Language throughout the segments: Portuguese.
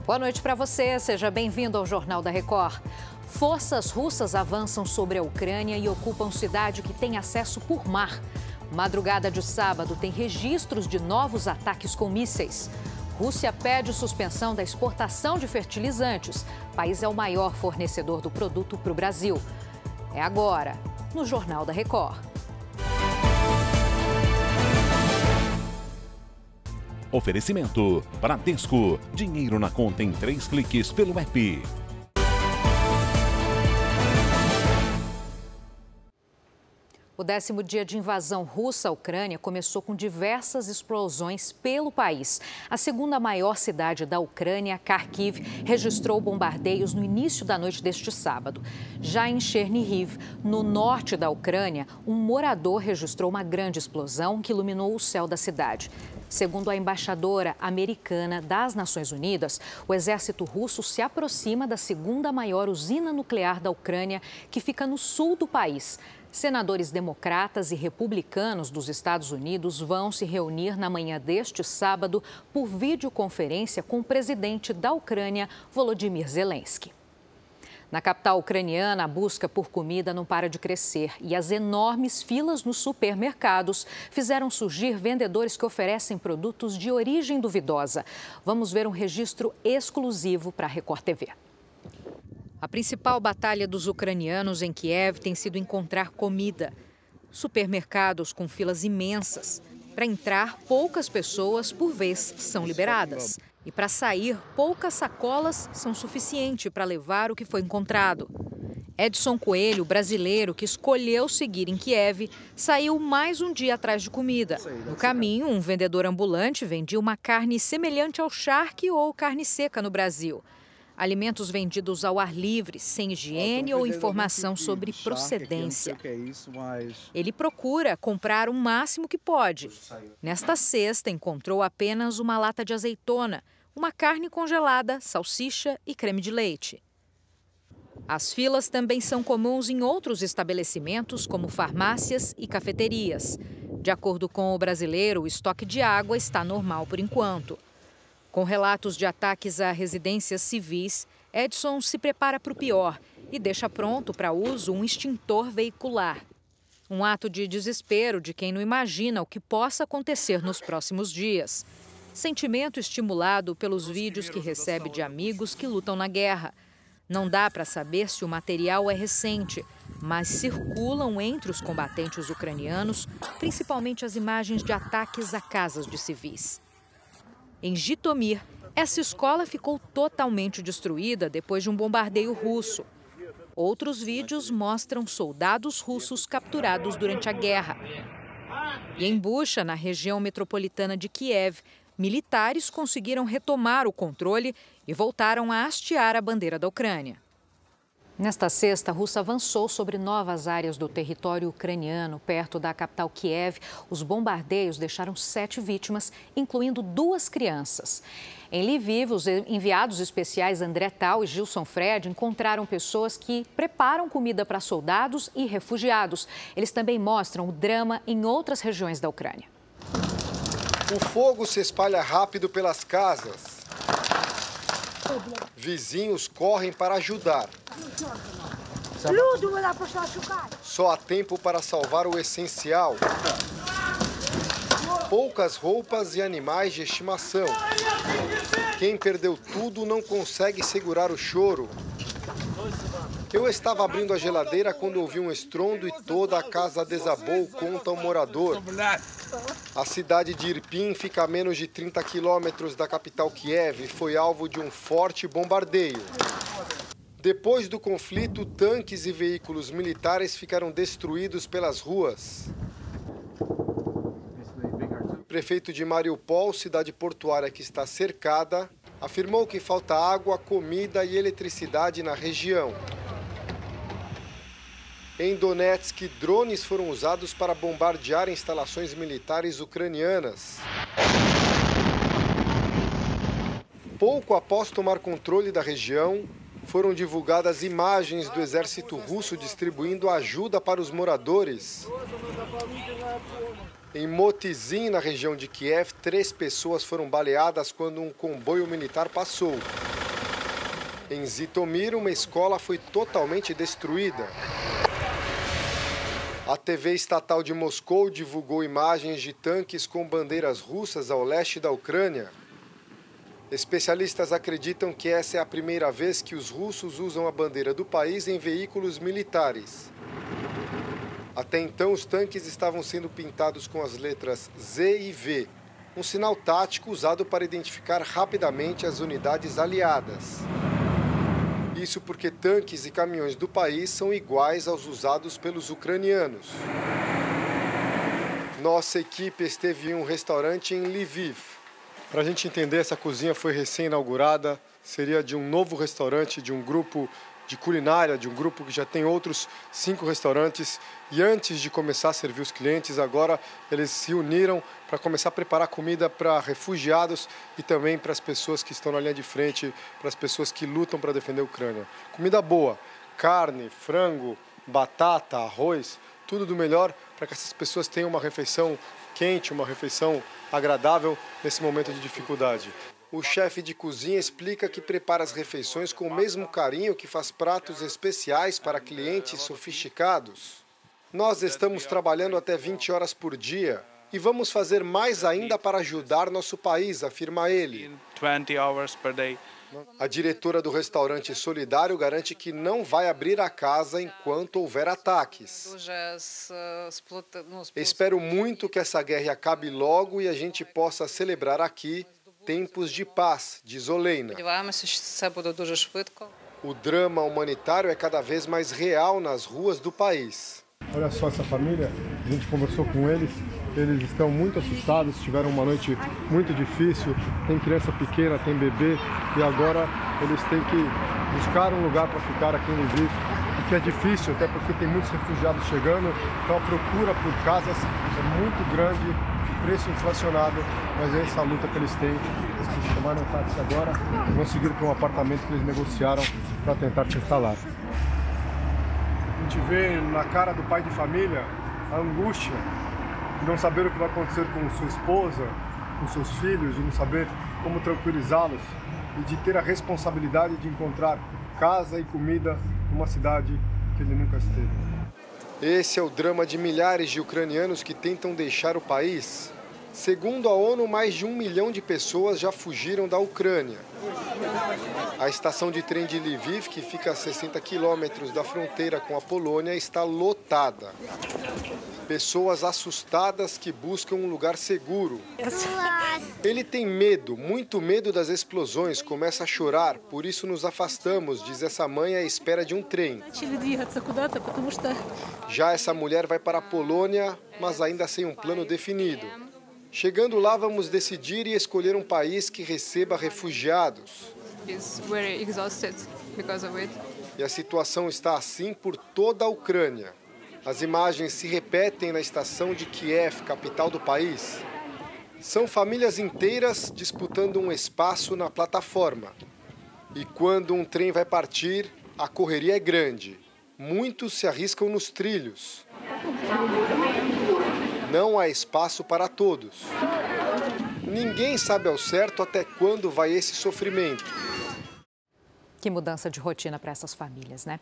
Boa noite para você, seja bem-vindo ao Jornal da Record. Forças russas avançam sobre a Ucrânia e ocupam cidade que tem acesso por mar. Madrugada de sábado tem registros de novos ataques com mísseis. Rússia pede suspensão da exportação de fertilizantes. O país é o maior fornecedor do produto para o Brasil. É agora, no Jornal da Record. Oferecimento Bradesco. Dinheiro na conta em 3 cliques pelo app. O 10º dia de invasão russa à Ucrânia começou com diversas explosões pelo país. A segunda maior cidade da Ucrânia, Kharkiv, registrou bombardeios no início da noite deste sábado. Já em Chernihiv, no norte da Ucrânia, um morador registrou uma grande explosão que iluminou o céu da cidade. Segundo a embaixadora americana das Nações Unidas, o exército russo se aproxima da segunda maior usina nuclear da Ucrânia, que fica no sul do país. Senadores democratas e republicanos dos Estados Unidos vão se reunir na manhã deste sábado por videoconferência com o presidente da Ucrânia, Volodymyr Zelensky. Na capital ucraniana, a busca por comida não para de crescer e as enormes filas nos supermercados fizeram surgir vendedores que oferecem produtos de origem duvidosa. Vamos ver um registro exclusivo para a Record TV. A principal batalha dos ucranianos em Kiev tem sido encontrar comida. Supermercados com filas imensas. Para entrar, poucas pessoas por vez são liberadas. E para sair, poucas sacolas são suficientes para levar o que foi encontrado. Edson Coelho, brasileiro que escolheu seguir em Kiev, saiu mais um dia atrás de comida. No caminho, um vendedor ambulante vendia uma carne semelhante ao charque ou carne seca no Brasil. Alimentos vendidos ao ar livre, sem higiene ou informação sobre procedência. Ele procura comprar o máximo que pode. Nesta sexta, encontrou apenas uma lata de azeitona, uma carne congelada, salsicha e creme de leite. As filas também são comuns em outros estabelecimentos, como farmácias e cafeterias. De acordo com o brasileiro, o estoque de água está normal por enquanto. Com relatos de ataques a residências civis, Edson se prepara para o pior e deixa pronto para uso um extintor veicular. Um ato de desespero de quem não imagina o que possa acontecer nos próximos dias. Sentimento estimulado pelos vídeos que recebe de amigos que lutam na guerra. Não dá para saber se o material é recente, mas circulam entre os combatentes ucranianos, principalmente as imagens de ataques a casas de civis. Em Jitomir, essa escola ficou totalmente destruída depois de um bombardeio russo. Outros vídeos mostram soldados russos capturados durante a guerra. E em Bucha, na região metropolitana de Kiev, militares conseguiram retomar o controle e voltaram a hastear a bandeira da Ucrânia. Nesta sexta, a Rússia avançou sobre novas áreas do território ucraniano, perto da capital Kiev. Os bombardeios deixaram 7 vítimas, incluindo 2 crianças. Em Lviv, os enviados especiais André Tal e Gilson Fred encontraram pessoas que preparam comida para soldados e refugiados. Eles também mostram o drama em outras regiões da Ucrânia. O fogo se espalha rápido pelas casas. Vizinhos correm para ajudar. Só há tempo para salvar o essencial. Poucas roupas e animais de estimação. Quem perdeu tudo não consegue segurar o choro. Eu estava abrindo a geladeira quando ouvi um estrondo e toda a casa desabou, conta um morador. A cidade de Irpin fica a menos de 30 quilômetros da capital Kiev e foi alvo de um forte bombardeio. Depois do conflito, tanques e veículos militares ficaram destruídos pelas ruas. O prefeito de Mariupol, cidade portuária que está cercada, afirmou que falta água, comida e eletricidade na região. Em Donetsk, drones foram usados para bombardear instalações militares ucranianas. Pouco após tomar controle da região, foram divulgadas imagens do exército russo distribuindo ajuda para os moradores. Em Motizin, na região de Kiev, 3 pessoas foram baleadas quando um comboio militar passou. Em Zitomir, uma escola foi totalmente destruída. A TV estatal de Moscou divulgou imagens de tanques com bandeiras russas ao leste da Ucrânia. Especialistas acreditam que essa é a primeira vez que os russos usam a bandeira do país em veículos militares. Até então, os tanques estavam sendo pintados com as letras Z e V, um sinal tático usado para identificar rapidamente as unidades aliadas. Isso porque tanques e caminhões do país são iguais aos usados pelos ucranianos. Nossa equipe esteve em um restaurante em Lviv. Para a gente entender, essa cozinha foi recém-inaugurada, seria de um novo restaurante, de um grupo de culinária, de um grupo que já tem outros 5 restaurantes. E antes de começar a servir os clientes, agora eles se uniram para começar a preparar comida para refugiados e também para as pessoas que estão na linha de frente, para as pessoas que lutam para defender a Ucrânia. Comida boa, carne, frango, batata, arroz, tudo do melhor para que essas pessoas tenham uma refeição quente, uma refeição agradável nesse momento de dificuldade. O chefe de cozinha explica que prepara as refeições com o mesmo carinho que faz pratos especiais para clientes sofisticados. Nós estamos trabalhando até 20 horas por dia e vamos fazer mais ainda para ajudar nosso país, afirma ele. 20 hours per day. A diretora do restaurante solidário garante que não vai abrir a casa enquanto houver ataques. Espero muito que essa guerra acabe logo e a gente possa celebrar aqui tempos de paz, diz Olena. O drama humanitário é cada vez mais real nas ruas do país. Olha só essa família, a gente conversou com eles, eles estão muito assustados, tiveram uma noite muito difícil, tem criança pequena, tem bebê e agora eles têm que buscar um lugar para ficar aqui em Lviv, o que é difícil, até porque tem muitos refugiados chegando, então a procura por casas é muito grande, preço inflacionado, mas é essa luta que eles têm. Eles tomaram um táxi agora e vão seguir para um apartamento que eles negociaram para tentar se instalar. A gente vê na cara do pai de família a angústia de não saber o que vai acontecer com sua esposa, com seus filhos, de não saber como tranquilizá-los e de ter a responsabilidade de encontrar casa e comida numa cidade que ele nunca esteve. Esse é o drama de milhares de ucranianos que tentam deixar o país. Segundo a ONU, mais de 1 milhão de pessoas já fugiram da Ucrânia. A estação de trem de Lviv, que fica a 60 quilômetros da fronteira com a Polônia, está lotada. Pessoas assustadas que buscam um lugar seguro. Ele tem medo, muito medo das explosões, começa a chorar, por isso nos afastamos, diz essa mãe à espera de um trem. Já essa mulher vai para a Polônia, mas ainda sem um plano definido. Chegando lá, vamos decidir e escolher um país que receba refugiados. E a situação está assim por toda a Ucrânia. As imagens se repetem na estação de Kiev, capital do país. São famílias inteiras disputando um espaço na plataforma. E quando um trem vai partir, a correria é grande. Muitos se arriscam nos trilhos. Não há espaço para todos. Ninguém sabe ao certo até quando vai esse sofrimento. Que mudança de rotina para essas famílias, né?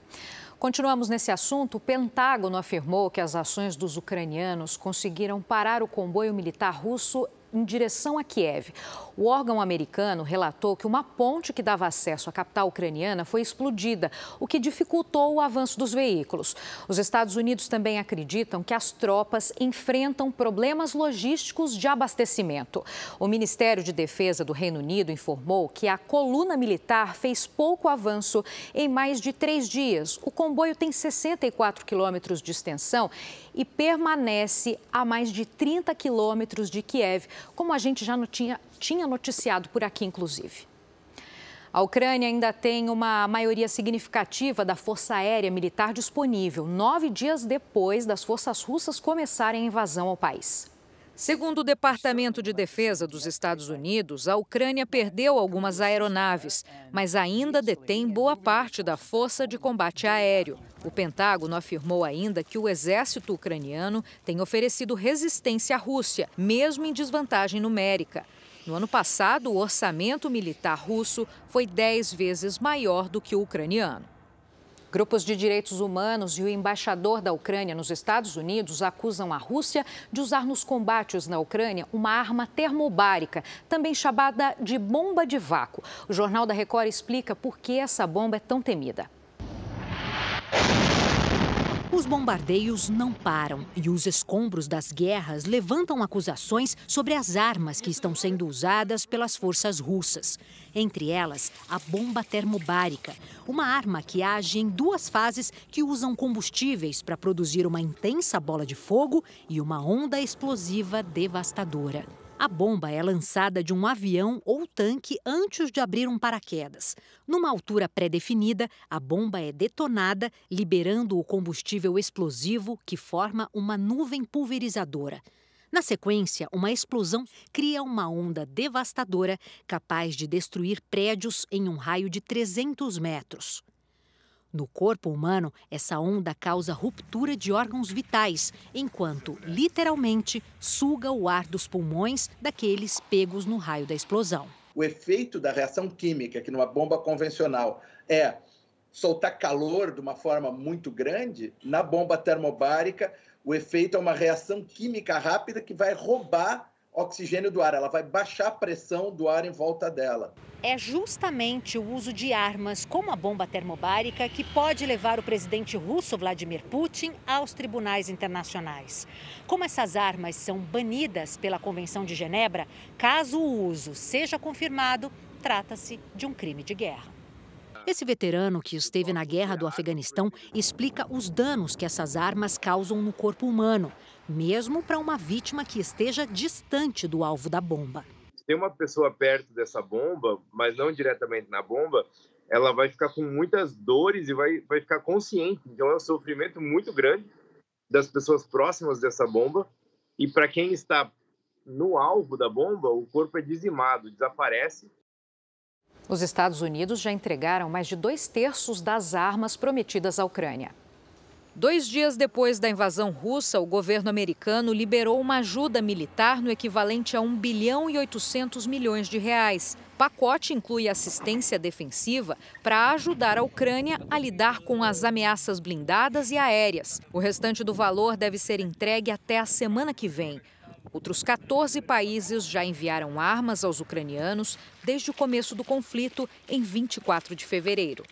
Continuamos nesse assunto. O Pentágono afirmou que as ações dos ucranianos conseguiram parar o comboio militar russo em direção a Kiev. O órgão americano relatou que uma ponte que dava acesso à capital ucraniana foi explodida, o que dificultou o avanço dos veículos. Os Estados Unidos também acreditam que as tropas enfrentam problemas logísticos de abastecimento. O Ministério de Defesa do Reino Unido informou que a coluna militar fez pouco avanço em mais de 3 dias. O comboio tem 64 quilômetros de extensão e permanece a mais de 30 quilômetros de Kiev, como a gente já tinha noticiado por aqui, inclusive. A Ucrânia ainda tem uma maioria significativa da Força Aérea Militar disponível, 9 dias depois das forças russas começarem a invasão ao país. Segundo o Departamento de Defesa dos Estados Unidos, a Ucrânia perdeu algumas aeronaves, mas ainda detém boa parte da força de combate aéreo. O Pentágono afirmou ainda que o exército ucraniano tem oferecido resistência à Rússia, mesmo em desvantagem numérica. No ano passado, o orçamento militar russo foi 10 vezes maior do que o ucraniano. Grupos de direitos humanos e o embaixador da Ucrânia nos Estados Unidos acusam a Rússia de usar nos combates na Ucrânia uma arma termobárica, também chamada de bomba de vácuo. O Jornal da Record explica por que essa bomba é tão temida. Os bombardeios não param e os escombros das guerras levantam acusações sobre as armas que estão sendo usadas pelas forças russas. Entre elas, a bomba termobárica, uma arma que age em duas fases que usam combustíveis para produzir uma intensa bola de fogo e uma onda explosiva devastadora. A bomba é lançada de um avião ou tanque antes de abrir um paraquedas. Numa altura pré-definida, a bomba é detonada, liberando o combustível explosivo que forma uma nuvem pulverizadora. Na sequência, uma explosão cria uma onda devastadora capaz de destruir prédios em um raio de 300 metros. No corpo humano, essa onda causa ruptura de órgãos vitais, enquanto, literalmente, suga o ar dos pulmões daqueles pegos no raio da explosão. O efeito da reação química, que numa bomba convencional é soltar calor de uma forma muito grande, na bomba termobárica, o efeito é uma reação química rápida que vai roubar oxigênio do ar, ela vai baixar a pressão do ar em volta dela. É justamente o uso de armas como a bomba termobárica que pode levar o presidente russo Vladimir Putin aos tribunais internacionais. Como essas armas são banidas pela Convenção de Genebra, caso o uso seja confirmado, trata-se de um crime de guerra. Esse veterano que esteve na guerra do Afeganistão explica os danos que essas armas causam no corpo humano, mesmo para uma vítima que esteja distante do alvo da bomba. Se tem uma pessoa perto dessa bomba, mas não diretamente na bomba, ela vai ficar com muitas dores e vai ficar consciente. Então é um sofrimento muito grande das pessoas próximas dessa bomba. E para quem está no alvo da bomba, o corpo é dizimado, desaparece. Os Estados Unidos já entregaram mais de 2/3 das armas prometidas à Ucrânia. 2 dias depois da invasão russa, o governo americano liberou uma ajuda militar no equivalente a 1 bilhão e 800 milhões de reais. O pacote inclui assistência defensiva para ajudar a Ucrânia a lidar com as ameaças blindadas e aéreas. O restante do valor deve ser entregue até a semana que vem. Outros 14 países já enviaram armas aos ucranianos desde o começo do conflito, em 24 de fevereiro.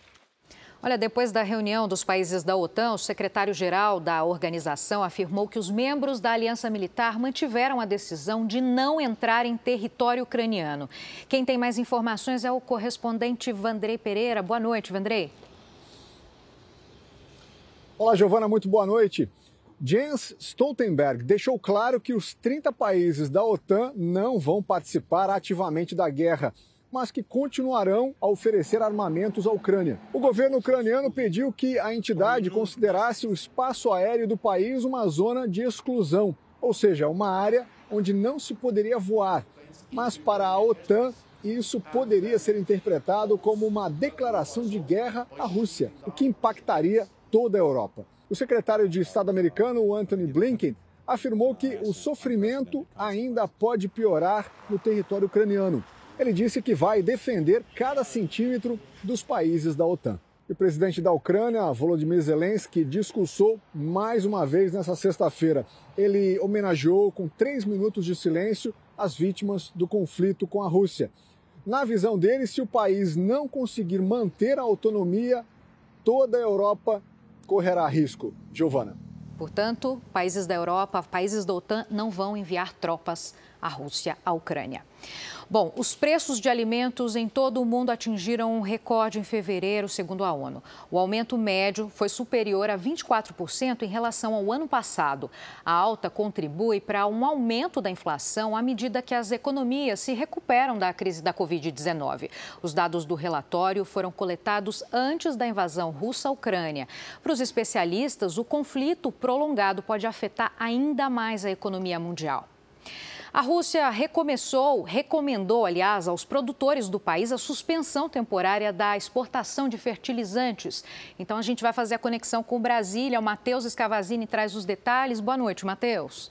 Olha, depois da reunião dos países da OTAN, o secretário-geral da organização afirmou que os membros da aliança militar mantiveram a decisão de não entrar em território ucraniano. Quem tem mais informações é o correspondente Vandrei Pereira. Boa noite, Vandrei. Olá, Giovana, muito boa noite. Jens Stoltenberg deixou claro que os 30 países da OTAN não vão participar ativamente da guerra, mas que continuarão a oferecer armamentos à Ucrânia. O governo ucraniano pediu que a entidade considerasse o espaço aéreo do país uma zona de exclusão, ou seja, uma área onde não se poderia voar. Mas para a OTAN, isso poderia ser interpretado como uma declaração de guerra à Rússia, o que impactaria toda a Europa. O secretário de Estado americano, Antony Blinken, afirmou que o sofrimento ainda pode piorar no território ucraniano. Ele disse que vai defender cada centímetro dos países da OTAN. E o presidente da Ucrânia, Volodymyr Zelensky, discursou mais uma vez nessa sexta-feira. Ele homenageou com 3 minutos de silêncio as vítimas do conflito com a Rússia. Na visão dele, se o país não conseguir manter a autonomia, toda a Europa correrá risco. Giovana. Portanto, países da Europa, países da OTAN não vão enviar tropas à Rússia, à Ucrânia. Bom, os preços de alimentos em todo o mundo atingiram um recorde em fevereiro, segundo a ONU. O aumento médio foi superior a 24% em relação ao ano passado. A alta contribui para um aumento da inflação à medida que as economias se recuperam da crise da Covid-19. Os dados do relatório foram coletados antes da invasão russa à Ucrânia. Para os especialistas, o conflito prolongado pode afetar ainda mais a economia mundial. A Rússia recomendou, aliás, aos produtores do país a suspensão temporária da exportação de fertilizantes. Então, a gente vai fazer a conexão com Brasília. O Matheus Escavazini traz os detalhes. Boa noite, Matheus.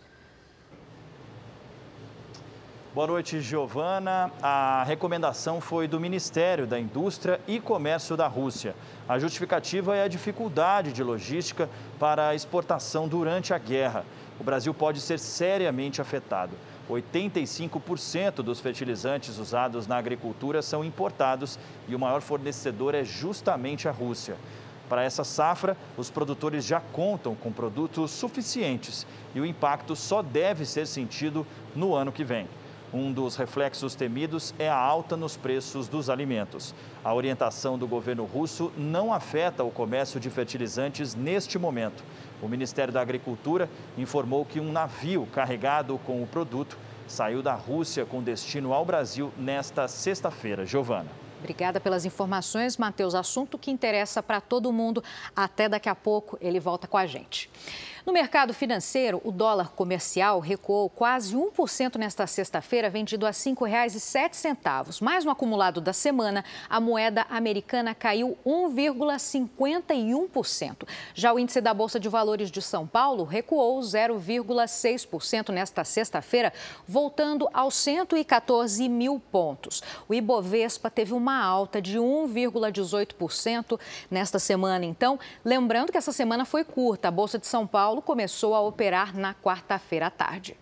Boa noite, Giovana. A recomendação foi do Ministério da Indústria e Comércio da Rússia. A justificativa é a dificuldade de logística para a exportação durante a guerra. O Brasil pode ser seriamente afetado. 85% dos fertilizantes usados na agricultura são importados e o maior fornecedor é justamente a Rússia. Para essa safra, os produtores já contam com produtos suficientes e o impacto só deve ser sentido no ano que vem. Um dos reflexos temidos é a alta nos preços dos alimentos. A orientação do governo russo não afeta o comércio de fertilizantes neste momento. O Ministério da Agricultura informou que um navio carregado com o produto saiu da Rússia com destino ao Brasil nesta sexta-feira. Giovana. Obrigada pelas informações, Matheus. Assunto que interessa para todo mundo. Até daqui a pouco ele volta com a gente. No mercado financeiro, o dólar comercial recuou quase 1% nesta sexta-feira, vendido a R$ 5,07. Mas no acumulado da semana, a moeda americana caiu 1,51%. Já o índice da Bolsa de Valores de São Paulo recuou 0,6% nesta sexta-feira, voltando aos 114 mil pontos. O Ibovespa teve uma alta de 1,18% nesta semana. Então, lembrando que essa semana foi curta. A Bolsa de São Paulo começou a operar na quarta-feira à tarde.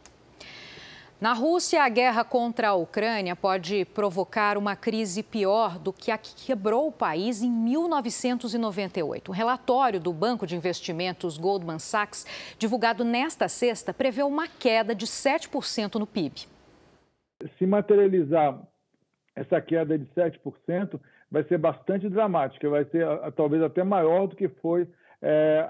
Na Rússia, a guerra contra a Ucrânia pode provocar uma crise pior do que a que quebrou o país em 1998. Um relatório do banco de investimentos Goldman Sachs, divulgado nesta sexta, prevê uma queda de 7% no PIB. Se materializar essa queda de 7%, vai ser bastante dramática, vai ser talvez até maior do que foi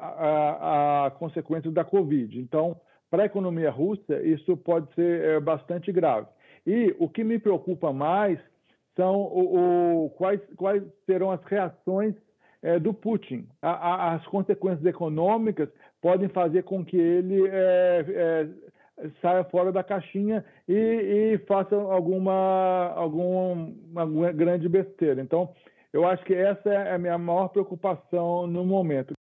a consequência da Covid. Então, para a economia russa, isso pode ser bastante grave. E o que me preocupa mais são quais serão as reações do Putin. As consequências econômicas podem fazer com que ele saia fora da caixinha e faça alguma grande besteira. Então, eu acho que essa é a minha maior preocupação no momento.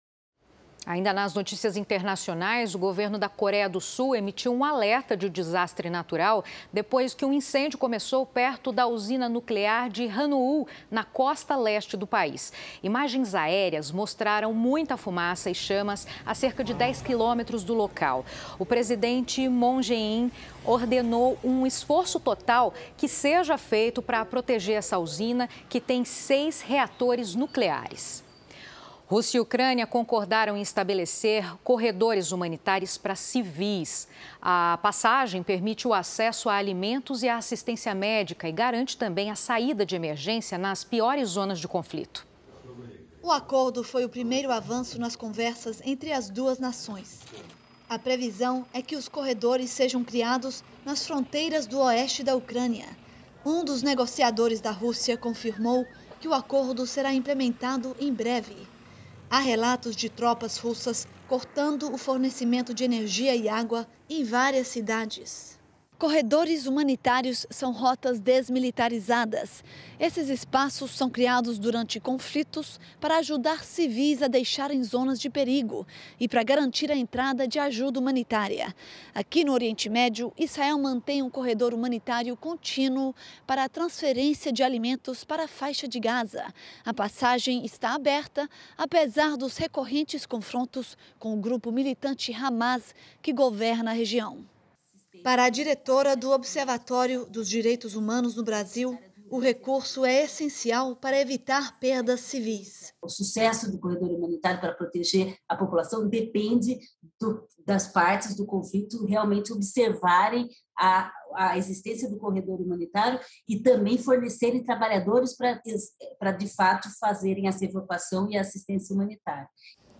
Ainda nas notícias internacionais, o governo da Coreia do Sul emitiu um alerta de desastre natural depois que um incêndio começou perto da usina nuclear de Hanwoo, na costa leste do país. Imagens aéreas mostraram muita fumaça e chamas a cerca de 10 quilômetros do local. O presidente Moon Jae-in ordenou um esforço total que seja feito para proteger essa usina, que tem 6 reatores nucleares. Rússia e Ucrânia concordaram em estabelecer corredores humanitários para civis. A passagem permite o acesso a alimentos e a assistência médica e garante também a saída de emergência nas piores zonas de conflito. O acordo foi o primeiro avanço nas conversas entre as duas nações. A previsão é que os corredores sejam criados nas fronteiras do oeste da Ucrânia. Um dos negociadores da Rússia confirmou que o acordo será implementado em breve. Há relatos de tropas russas cortando o fornecimento de energia e água em várias cidades. Corredores humanitários são rotas desmilitarizadas. Esses espaços são criados durante conflitos para ajudar civis a deixarem zonas de perigo e para garantir a entrada de ajuda humanitária. Aqui no Oriente Médio, Israel mantém um corredor humanitário contínuo para a transferência de alimentos para a faixa de Gaza. A passagem está aberta, apesar dos recorrentes confrontos com o grupo militante Hamas, que governa a região. Para a diretora do Observatório dos Direitos Humanos no Brasil, o recurso é essencial para evitar perdas civis. O sucesso do corredor humanitário para proteger a população depende das partes do conflito realmente observarem a existência do corredor humanitário e também fornecerem trabalhadores para de fato fazerem essa evacuação e assistência humanitária.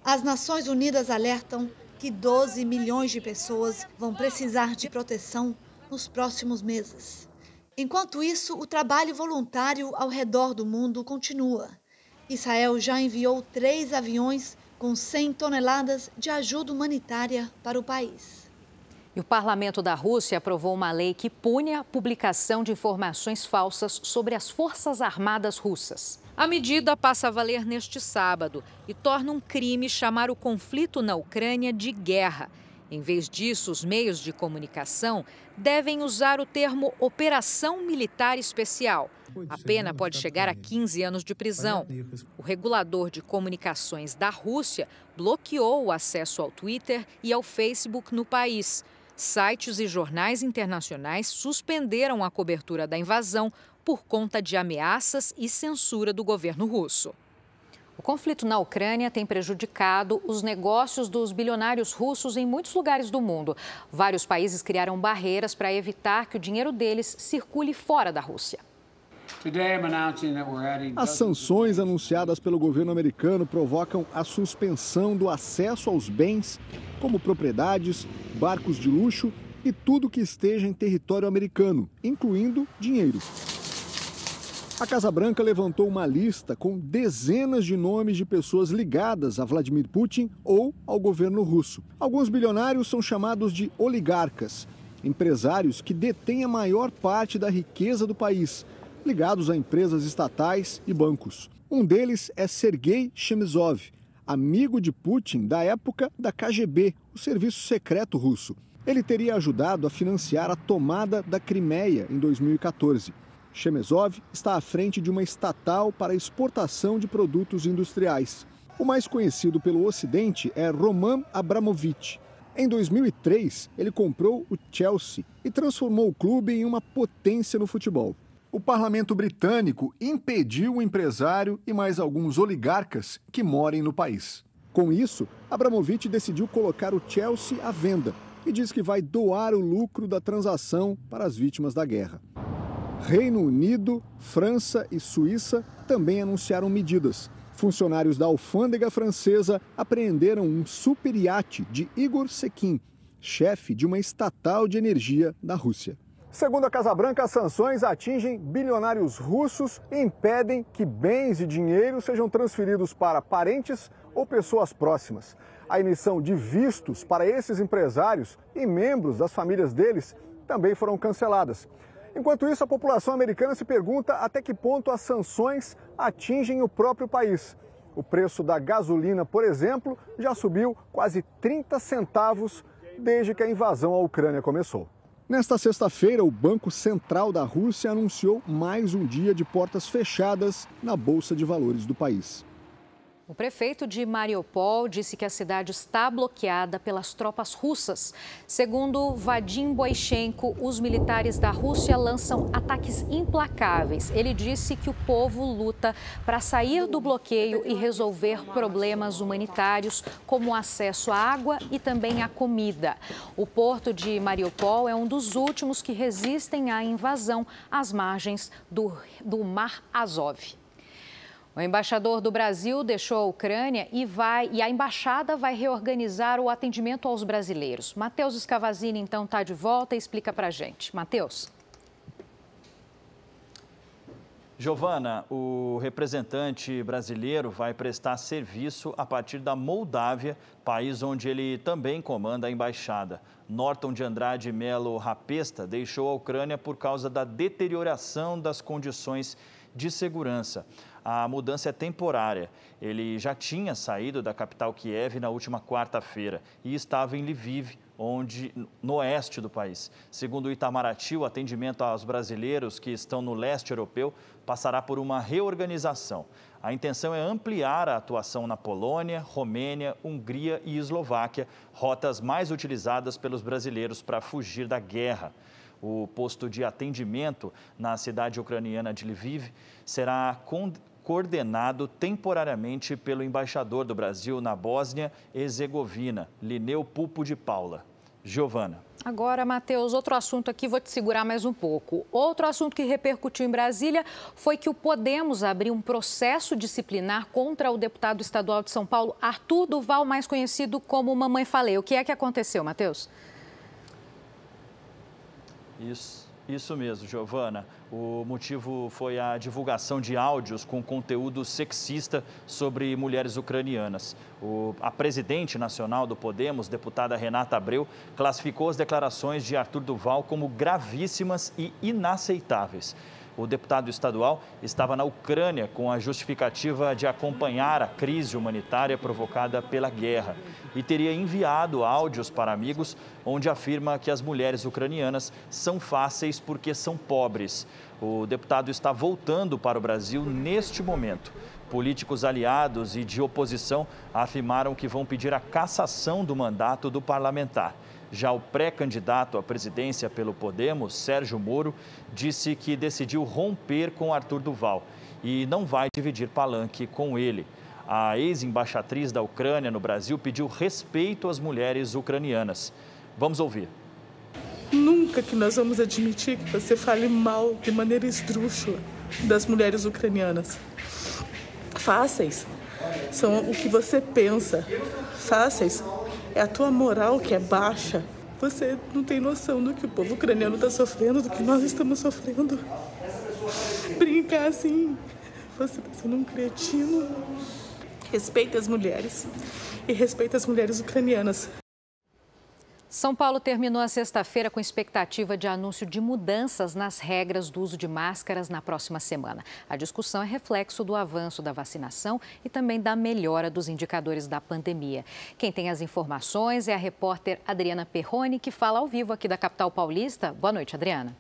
As Nações Unidas alertam que 12 milhões de pessoas vão precisar de proteção nos próximos meses. Enquanto isso, o trabalho voluntário ao redor do mundo continua. Israel já enviou 3 aviões com 100 toneladas de ajuda humanitária para o país. E o parlamento da Rússia aprovou uma lei que pune a publicação de informações falsas sobre as Forças Armadas russas. A medida passa a valer neste sábado e torna um crime chamar o conflito na Ucrânia de guerra. Em vez disso, os meios de comunicação devem usar o termo Operação Militar Especial. A pena pode chegar a 15 anos de prisão. O regulador de comunicações da Rússia bloqueou o acesso ao Twitter e ao Facebook no país. Sites e jornais internacionais suspenderam a cobertura da invasão por conta de ameaças e censura do governo russo. O conflito na Ucrânia tem prejudicado os negócios dos bilionários russos em muitos lugares do mundo. Vários países criaram barreiras para evitar que o dinheiro deles circule fora da Rússia. As sanções anunciadas pelo governo americano provocam a suspensão do acesso aos bens, como propriedades, barcos de luxo e tudo que esteja em território americano, incluindo dinheiro. A Casa Branca levantou uma lista com dezenas de nomes de pessoas ligadas a Vladimir Putin ou ao governo russo. Alguns bilionários são chamados de oligarcas, empresários que detêm a maior parte da riqueza do país, ligados a empresas estatais e bancos. Um deles é Sergei Chemezov, amigo de Putin da época da KGB, o serviço secreto russo. Ele teria ajudado a financiar a tomada da Crimeia em 2014. Chemezov está à frente de uma estatal para exportação de produtos industriais. O mais conhecido pelo Ocidente é Roman Abramovich. Em 2003, ele comprou o Chelsea e transformou o clube em uma potência no futebol. O parlamento britânico impediu o empresário e mais alguns oligarcas que morem no país. Com isso, Abramovich decidiu colocar o Chelsea à venda e diz que vai doar o lucro da transação para as vítimas da guerra. Reino Unido, França e Suíça também anunciaram medidas. Funcionários da alfândega francesa apreenderam um super iate de Igor Sekin, chefe de uma estatal de energia da Rússia. Segundo a Casa Branca, as sanções atingem bilionários russos e impedem que bens e dinheiro sejam transferidos para parentes ou pessoas próximas. A emissão de vistos para esses empresários e membros das famílias deles também foram canceladas. Enquanto isso, a população americana se pergunta até que ponto as sanções atingem o próprio país. O preço da gasolina, por exemplo, já subiu quase 30 centavos desde que a invasão à Ucrânia começou. Nesta sexta-feira, o Banco Central da Rússia anunciou mais um dia de portas fechadas na Bolsa de Valores do país. O prefeito de Mariupol disse que a cidade está bloqueada pelas tropas russas. Segundo Vadim Boichenko, os militares da Rússia lançam ataques implacáveis. Ele disse que o povo luta para sair do bloqueio e resolver problemas humanitários, como o acesso à água e também à comida. O porto de Mariupol é um dos últimos que resistem à invasão às margens do Mar Azov. O embaixador do Brasil deixou a Ucrânia e a embaixada vai reorganizar o atendimento aos brasileiros. Matheus Scavazini, então, está de volta e explica para a gente. Matheus. Giovana, o representante brasileiro vai prestar serviço a partir da Moldávia, país onde ele também comanda a embaixada. Norton de Andrade Melo Rapesta deixou a Ucrânia por causa da deterioração das condições de segurança. A mudança é temporária. Ele já tinha saído da capital Kiev na última quarta-feira e estava em Lviv, no oeste do país. Segundo o Itamaraty, o atendimento aos brasileiros que estão no leste europeu passará por uma reorganização. A intenção é ampliar a atuação na Polônia, Romênia, Hungria e Eslováquia, rotas mais utilizadas pelos brasileiros para fugir da guerra. O posto de atendimento na cidade ucraniana de Lviv será coordenado temporariamente pelo embaixador do Brasil na Bósnia e Herzegovina, Lineu Pulpo de Paula. Giovana. Agora, Matheus, outro assunto aqui, vou te segurar mais um pouco. Outro assunto que repercutiu em Brasília foi que o Podemos abriu um processo disciplinar contra o deputado estadual de São Paulo, Arthur Duval, mais conhecido como Mamãe Falei. O que é que aconteceu, Matheus? Isso mesmo, Giovana. O motivo foi a divulgação de áudios com conteúdo sexista sobre mulheres ucranianas. A presidente nacional do Podemos, deputada Renata Abreu, classificou as declarações de Arthur Duval como gravíssimas e inaceitáveis. O deputado estadual estava na Ucrânia com a justificativa de acompanhar a crise humanitária provocada pela guerra e teria enviado áudios para amigos onde afirma que as mulheres ucranianas são fáceis porque são pobres. O deputado está voltando para o Brasil neste momento. Políticos aliados e de oposição afirmaram que vão pedir a cassação do mandato do parlamentar. Já o pré-candidato à presidência pelo Podemos, Sérgio Moro, disse que decidiu romper com Arthur Duval e não vai dividir palanque com ele. A ex-embaixatriz da Ucrânia no Brasil pediu respeito às mulheres ucranianas. Vamos ouvir. Nunca que nós vamos admitir que você fale mal de maneira esdrúxula das mulheres ucranianas. Fáceis são o que você pensa. Fáceis é a tua moral que é baixa. Você não tem noção do que o povo ucraniano está sofrendo, do que nós estamos sofrendo. Brincar assim, você está sendo um cretino. Respeita as mulheres e respeita as mulheres ucranianas. São Paulo terminou a sexta-feira com expectativa de anúncio de mudanças nas regras do uso de máscaras na próxima semana. A discussão é reflexo do avanço da vacinação e também da melhora dos indicadores da pandemia. Quem tem as informações é a repórter Adriana Perrone, que fala ao vivo aqui da capital paulista. Boa noite, Adriana.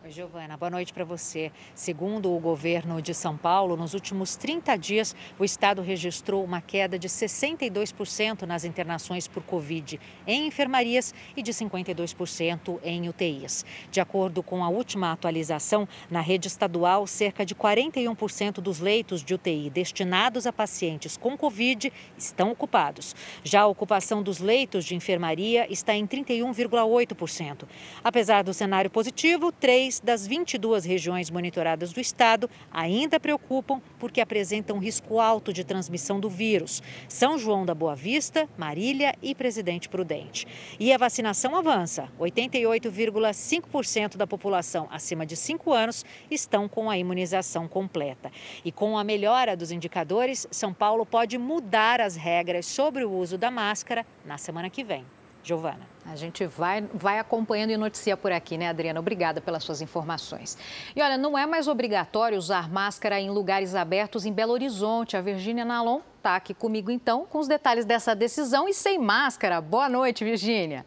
Oi, Giovana, boa noite para você. Segundo o governo de São Paulo, nos últimos 30 dias, o estado registrou uma queda de 62% nas internações por Covid em enfermarias e de 52% em UTIs. De acordo com a última atualização, na rede estadual, cerca de 41% dos leitos de UTI destinados a pacientes com Covid estão ocupados. Já a ocupação dos leitos de enfermaria está em 31,8%. Apesar do cenário positivo, 3 das 22 regiões monitoradas do estado ainda preocupam porque apresentam risco alto de transmissão do vírus. São João da Boa Vista, Marília e Presidente Prudente. E a vacinação avança. 88,5% da população acima de 5 anos estão com a imunização completa. E com a melhora dos indicadores, São Paulo pode mudar as regras sobre o uso da máscara na semana que vem. Giovana. A gente vai acompanhando e noticia por aqui, né, Adriana? Obrigada pelas suas informações. E olha, não é mais obrigatório usar máscara em lugares abertos em Belo Horizonte. A Virgínia Nalon está aqui comigo, então, com os detalhes dessa decisão e sem máscara. Boa noite, Virgínia.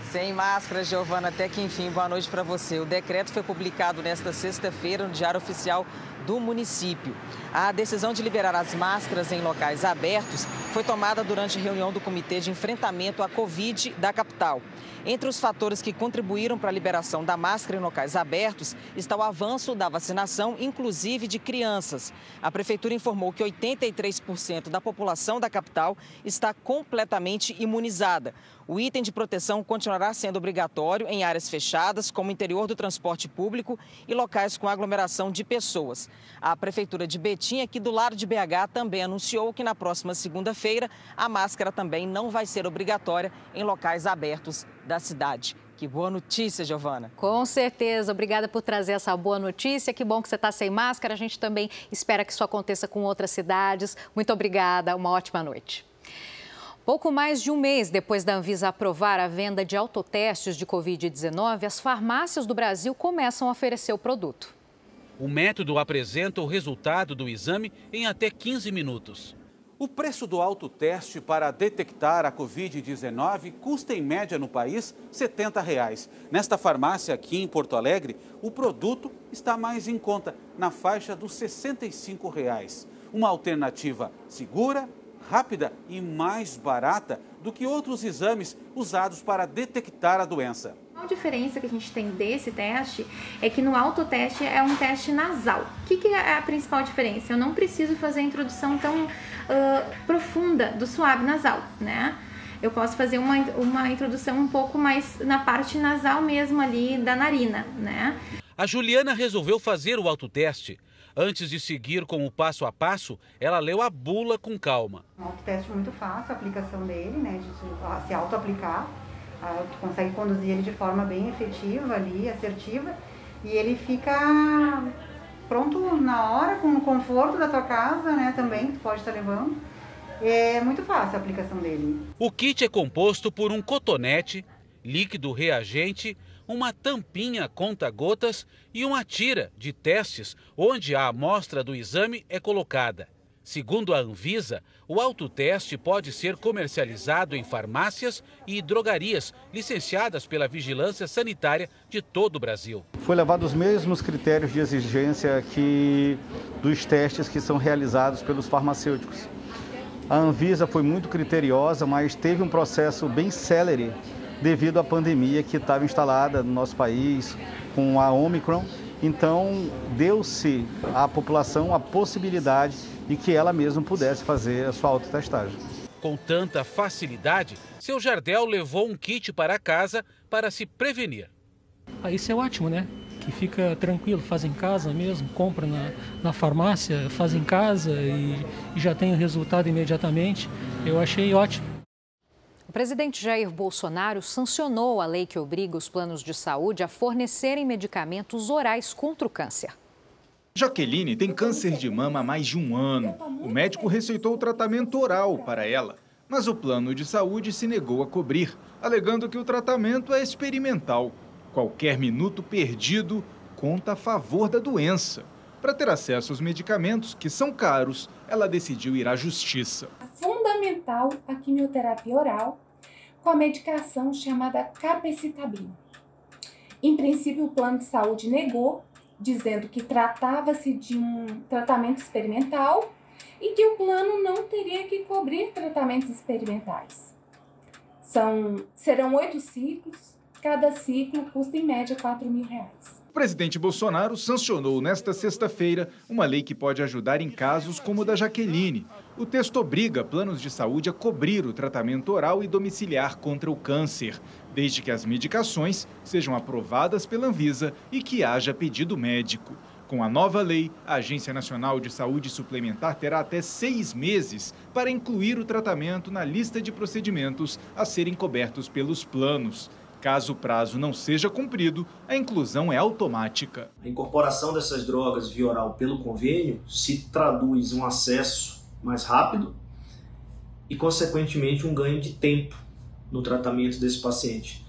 Sem máscara, Giovana, até que enfim, boa noite para você. O decreto foi publicado nesta sexta-feira no Diário Oficial do município. A decisão de liberar as máscaras em locais abertos foi tomada durante a reunião do Comitê de Enfrentamento à Covid da capital. Entre os fatores que contribuíram para a liberação da máscara em locais abertos está o avanço da vacinação, inclusive de crianças. A prefeitura informou que 83% da população da capital está completamente imunizada. O item de proteção continuará sendo obrigatório em áreas fechadas, como o interior do transporte público e locais com aglomeração de pessoas. A Prefeitura de Betim, aqui do lado de BH, também anunciou que na próxima segunda-feira a máscara também não vai ser obrigatória em locais abertos da cidade. Que boa notícia, Giovana. Com certeza. Obrigada por trazer essa boa notícia. Que bom que você está sem máscara. A gente também espera que isso aconteça com outras cidades. Muito obrigada. Uma ótima noite. Pouco mais de um mês depois da Anvisa aprovar a venda de autotestes de Covid-19, as farmácias do Brasil começam a oferecer o produto. O método apresenta o resultado do exame em até 15 minutos. O preço do autoteste para detectar a Covid-19 custa em média no país R$ 70. Nesta farmácia aqui em Porto Alegre, o produto está mais em conta, na faixa dos R$ 65. Uma alternativa segura, rápida e mais barata do que outros exames usados para detectar a doença. A diferença que a gente tem desse teste é que no autoteste é um teste nasal. O que é a principal diferença? Eu não preciso fazer a introdução tão profunda do suave nasal, né? Eu posso fazer uma introdução um pouco mais na parte nasal mesmo ali da narina, né? A Juliana resolveu fazer o autoteste. Antes de seguir com o passo a passo, ela leu a bula com calma. Um autoteste muito fácil, a aplicação dele, né, de se auto-aplicar. Tu consegue conduzir ele de forma bem efetiva ali, assertiva, e ele fica pronto na hora, com o conforto da tua casa, né, também, tu pode estar levando. É muito fácil a aplicação dele. O kit é composto por um cotonete, líquido reagente, uma tampinha conta-gotas e uma tira de testes onde a amostra do exame é colocada. Segundo a Anvisa, o autoteste pode ser comercializado em farmácias e drogarias licenciadas pela Vigilância Sanitária de todo o Brasil. Foi levado os mesmos critérios de exigência que dos testes que são realizados pelos farmacêuticos. A Anvisa foi muito criteriosa, mas teve um processo bem célere devido à pandemia que estava instalada no nosso país com a Omicron. Então, deu-se à população a possibilidade de que ela mesma pudesse fazer a sua autotestagem. Com tanta facilidade, seu Jardel levou um kit para casa para se prevenir. Isso é ótimo, né? Que fica tranquilo, faz em casa mesmo, compra na farmácia, faz em casa e já tem o resultado imediatamente. Eu achei ótimo. O presidente Jair Bolsonaro sancionou a lei que obriga os planos de saúde a fornecerem medicamentos orais contra o câncer. Jaqueline tem câncer de mama há mais de um ano. O médico receitou o tratamento oral para ela, mas o plano de saúde se negou a cobrir, alegando que o tratamento é experimental. Qualquer minuto perdido conta a favor da doença. Para ter acesso aos medicamentos, que são caros, ela decidiu ir à justiça. Fundamental a quimioterapia oral com a medicação chamada capecitabina. Em princípio, o plano de saúde negou, dizendo que tratava-se de um tratamento experimental e que o plano não teria que cobrir tratamentos experimentais. Serão 8 ciclos, cada ciclo custa em média R$4.000. O presidente Bolsonaro sancionou nesta sexta-feira uma lei que pode ajudar em casos como o da Jaqueline. O texto obriga planos de saúde a cobrir o tratamento oral e domiciliar contra o câncer, desde que as medicações sejam aprovadas pela Anvisa e que haja pedido médico. Com a nova lei, a Agência Nacional de Saúde Suplementar terá até 6 meses para incluir o tratamento na lista de procedimentos a serem cobertos pelos planos. Caso o prazo não seja cumprido, a inclusão é automática. A incorporação dessas drogas via oral pelo convênio se traduz em um acesso mais rápido e, consequentemente, um ganho de tempo no tratamento desse paciente.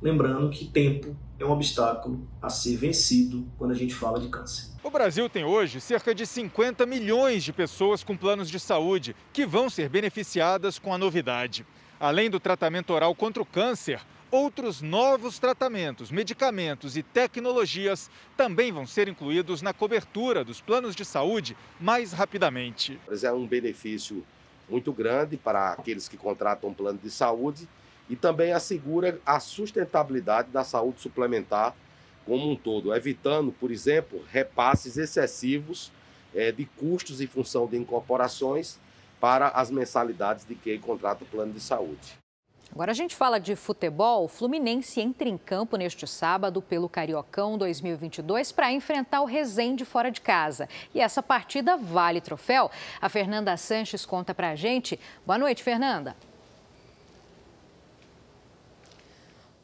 Lembrando que tempo é um obstáculo a ser vencido quando a gente fala de câncer. O Brasil tem hoje cerca de 50 milhões de pessoas com planos de saúde que vão ser beneficiadas com a novidade. Além do tratamento oral contra o câncer, outros novos tratamentos, medicamentos e tecnologias também vão ser incluídos na cobertura dos planos de saúde mais rapidamente. É um benefício muito grande para aqueles que contratam um plano de saúde e também assegura a sustentabilidade da saúde suplementar como um todo, evitando, por exemplo, repasses excessivos de custos em função de incorporações para as mensalidades de quem contrata o plano de saúde. Agora a gente fala de futebol. O Fluminense entra em campo neste sábado pelo Cariocão 2022 para enfrentar o Resende fora de casa. E essa partida vale troféu. A Fernanda Sanches conta pra gente. Boa noite, Fernanda.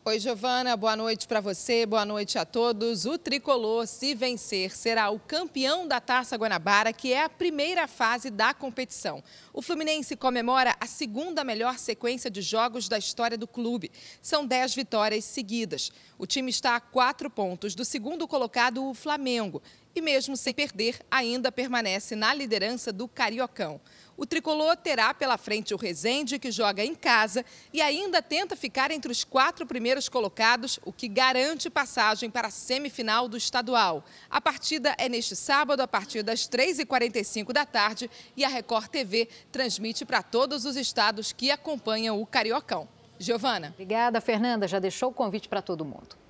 Oi, Giovana, boa noite para você, boa noite a todos. O Tricolor, se vencer, será o campeão da Taça Guanabara, que é a primeira fase da competição. O Fluminense comemora a segunda melhor sequência de jogos da história do clube. São 10 vitórias seguidas. O time está a 4 pontos do segundo colocado, o Flamengo. E mesmo sem perder, ainda permanece na liderança do Cariocão. O Tricolor terá pela frente o Resende, que joga em casa e ainda tenta ficar entre os 4 primeiros colocados, o que garante passagem para a semifinal do estadual. A partida é neste sábado, a partir das 3h45 da tarde, e a Record TV transmite para todos os estados que acompanham o Cariocão. Giovana. Obrigada, Fernanda. Já deixou o convite para todo mundo.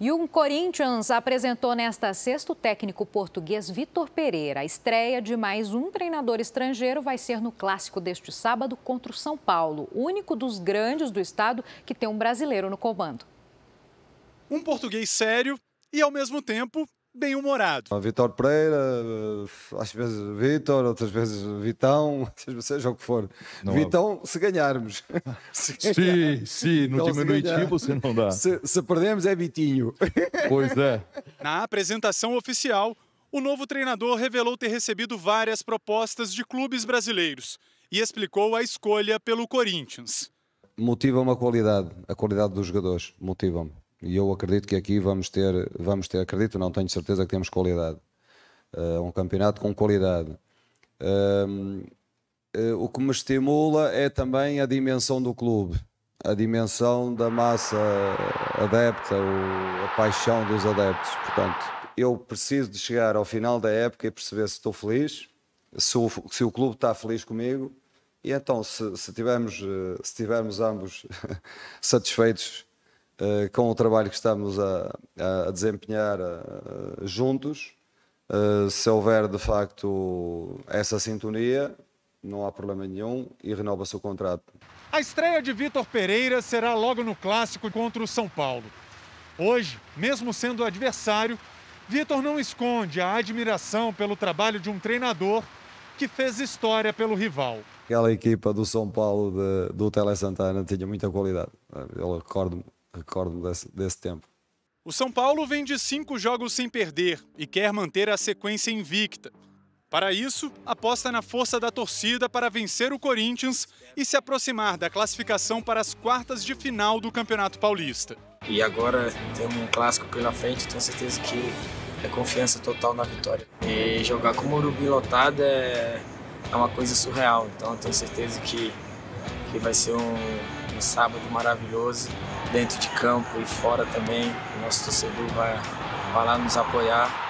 E o Corinthians apresentou nesta sexta o técnico português Vitor Pereira. A estreia de mais um treinador estrangeiro vai ser no clássico deste sábado contra o São Paulo, o único dos grandes do estado que tem um brasileiro no comando. Um português sério e, ao mesmo tempo, bem-humorado. Vitor Pereira, às vezes Vitor, outras vezes Vitão, seja o que for. Não Vitão, se ganharmos. Sim, no diminutivo você não dá. Se perdemos é Vitinho. Pois é. Na apresentação oficial, o novo treinador revelou ter recebido várias propostas de clubes brasileiros e explicou a escolha pelo Corinthians. Motiva-me a qualidade dos jogadores, motiva-me. E eu acredito que aqui vamos ter, acredito, não tenho certeza que temos qualidade. Um campeonato com qualidade. O que me estimula é também a dimensão do clube, a dimensão da massa adepta, a paixão dos adeptos. Portanto, eu preciso de chegar ao final da época e perceber se estou feliz, se o clube está feliz comigo, e então se estivermos ambos satisfeitos com o trabalho que estamos a desempenhar juntos, se houver de facto essa sintonia, não há problema nenhum e renova-se o contrato. A estreia de Vitor Pereira será logo no clássico contra o São Paulo. Hoje, mesmo sendo adversário, Vitor não esconde a admiração pelo trabalho de um treinador que fez história pelo rival. Aquela equipa do São Paulo do Tele Santana tinha muita qualidade. Eu recordo-me desse tempo. O São Paulo vem de 5 jogos sem perder e quer manter a sequência invicta. Para isso, aposta na força da torcida para vencer o Corinthians e se aproximar da classificação para as quartas de final do Campeonato Paulista. E agora temos um clássico pela frente, tenho certeza que é confiança total na vitória. E jogar com o Morumbi lotado é uma coisa surreal, então eu tenho certeza que vai ser um sábado maravilhoso, dentro de campo e fora também. O nosso torcedor vai lá nos apoiar.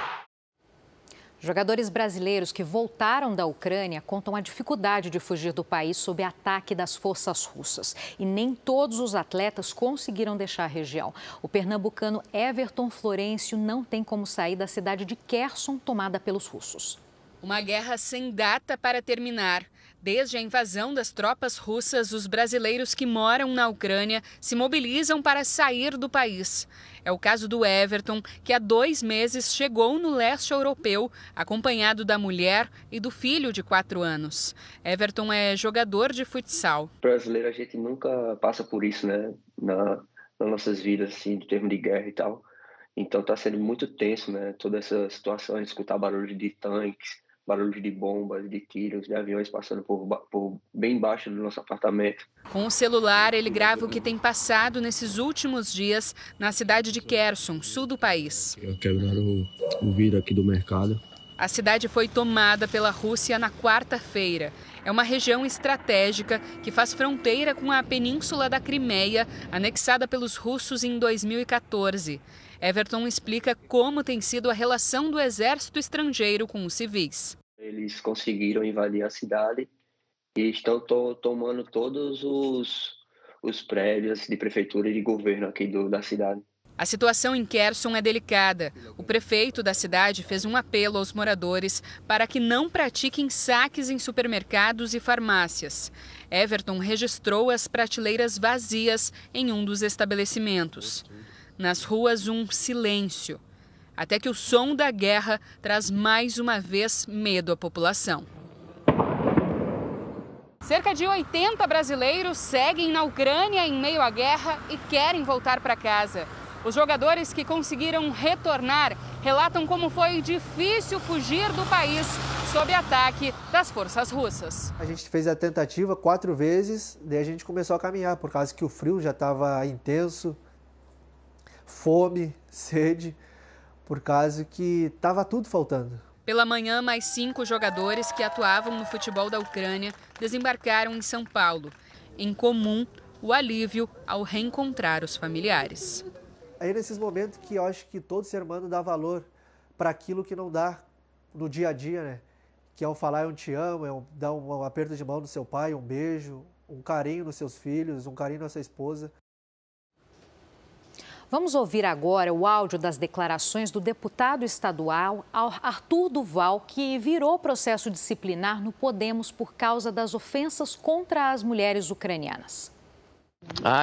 Jogadores brasileiros que voltaram da Ucrânia contam a dificuldade de fugir do país sob ataque das forças russas. E nem todos os atletas conseguiram deixar a região. O pernambucano Everton Florencio não tem como sair da cidade de Kherson, tomada pelos russos. Uma guerra sem data para terminar. Desde a invasão das tropas russas, os brasileiros que moram na Ucrânia se mobilizam para sair do país. É o caso do Everton, que há 2 meses chegou no leste europeu, acompanhado da mulher e do filho de 4 anos. Everton é jogador de futsal. Brasileiro, a gente nunca passa por isso, né? Nas nossas vidas, assim, de termo de guerra e tal. Então está sendo muito tenso, né? Toda essa situação, a gente escutar barulho de tanques, barulhos de bombas, de tiros, de aviões passando por bem embaixo do nosso apartamento. Com o celular, ele grava o que tem passado nesses últimos dias na cidade de Kherson, sul do país. Quebraram o vidro aqui do mercado. A cidade foi tomada pela Rússia na quarta-feira. É uma região estratégica que faz fronteira com a península da Crimeia, anexada pelos russos em 2014. Everton explica como tem sido a relação do exército estrangeiro com os civis. Eles conseguiram invadir a cidade e estão tomando todos os prédios de prefeitura e de governo aqui da cidade. A situação em Kherson é delicada. O prefeito da cidade fez um apelo aos moradores para que não pratiquem saques em supermercados e farmácias. Everton registrou as prateleiras vazias em um dos estabelecimentos. Nas ruas, um silêncio, até que o som da guerra traz mais uma vez medo à população. Cerca de 80 brasileiros seguem na Ucrânia em meio à guerra e querem voltar para casa. Os jogadores que conseguiram retornar relatam como foi difícil fugir do país sob ataque das forças russas. A gente fez a tentativa 4 vezes, daí a gente começou a caminhar, por causa que o frio já estava intenso. Fome, sede, por causa que estava tudo faltando. Pela manhã, mais 5 jogadores que atuavam no futebol da Ucrânia desembarcaram em São Paulo. Em comum, o alívio ao reencontrar os familiares. É nesses momentos que eu acho que todo ser humano dá valor para aquilo que não dá no dia a dia, né? Que é o falar eu te amo, é dar um aperto de mão no seu pai, um beijo, um carinho nos seus filhos, um carinho na sua esposa. Vamos ouvir agora o áudio das declarações do deputado estadual Arthur Duval, que virou processo disciplinar no Podemos por causa das ofensas contra as mulheres ucranianas.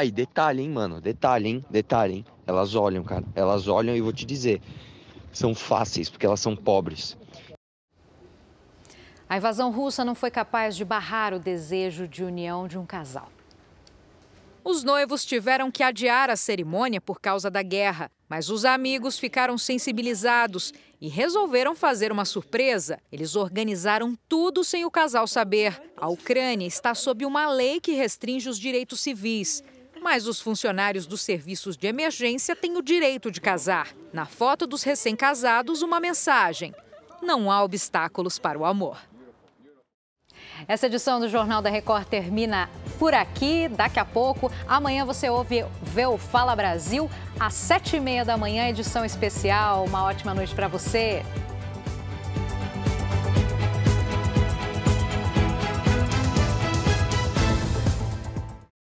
E detalhe, hein, mano, detalhe, hein. Elas olham, cara, elas olham e vou te dizer, são fáceis, porque elas são pobres. A invasão russa não foi capaz de barrar o desejo de união de um casal. Os noivos tiveram que adiar a cerimônia por causa da guerra, mas os amigos ficaram sensibilizados e resolveram fazer uma surpresa. Eles organizaram tudo sem o casal saber. A Ucrânia está sob uma lei que restringe os direitos civis. Mas os funcionários dos serviços de emergência têm o direito de casar. Na foto dos recém-casados, uma mensagem: não há obstáculos para o amor. Essa edição do Jornal da Record termina por aqui. Daqui a pouco, amanhã você vê o Fala Brasil às 7h30 da manhã, edição especial. Uma ótima noite para você.